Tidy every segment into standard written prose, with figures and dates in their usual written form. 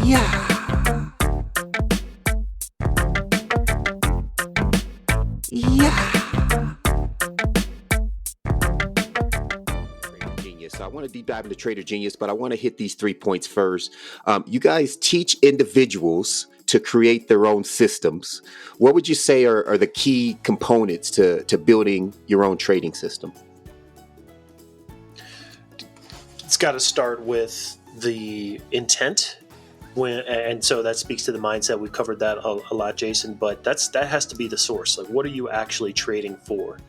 Yeah. Yeah. Trader Genius. So I want to deep dive into Trader Genius, but I want to hit these 3 points first. You guys teach individuals to create their own systems. What would you say are the key components to building your own trading system? It's got to start with the intent. And so that speaks to the mindset. We've covered that a lot, Jason, but that has to be the source. Like, what are you actually trading for?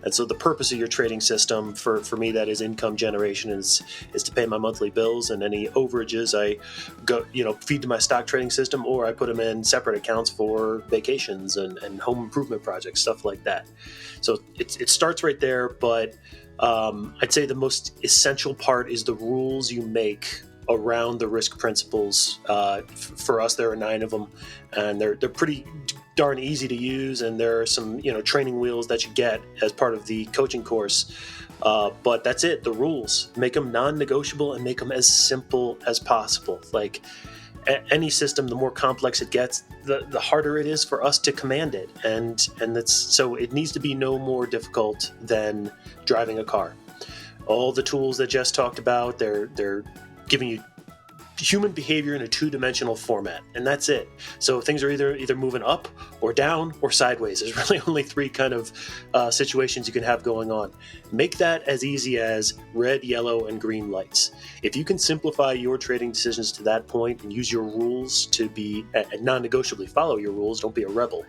And so the purpose of your trading system, for me, that is income generation, is to pay my monthly bills, and any overages I go, feed to my stock trading system, or I put them in separate accounts for vacations and home improvement projects, stuff like that. So it starts right there, but I'd say the most essential part is the rules you make around the risk principles. For us, there are 9 of them, and they're pretty darn easy to use, and there are some training wheels that you get as part of the coaching course, but that's it. The rules, make them non-negotiable and make them as simple as possible. Like any system, the more complex it gets, the harder it is for us to command it, and that's so it needs to be no more difficult than driving a car. All the tools that Jess talked about, they're giving you human behavior in a 2-dimensional format, and that's it. So things are either moving up or down or sideways. There's really only 3 kind of situations you can have going on. Make that as easy as red, yellow, and green lights. If you can simplify your trading decisions to that point and use your rules to be and non-negotiably follow your rules, don't be a rebel.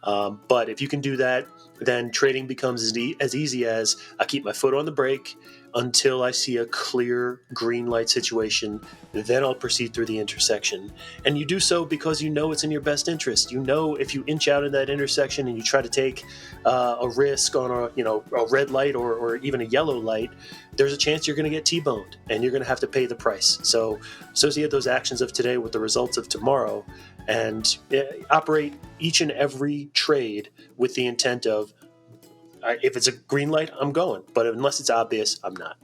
But if you can do that, then trading becomes as easy as I keep my foot on the brake until I see a clear green light situation. Then I'll proceed through the intersection. And you do so because you know it's in your best interest. You know if you inch out of that intersection and you try to take a risk on a red light or even a yellow light, there's a chance you're going to get T-boned and you're going to have to pay the price. So associate those actions of today with the results of tomorrow, and operate each and every trade with the intent of, if it's a green light, I'm going. But unless it's obvious, I'm not.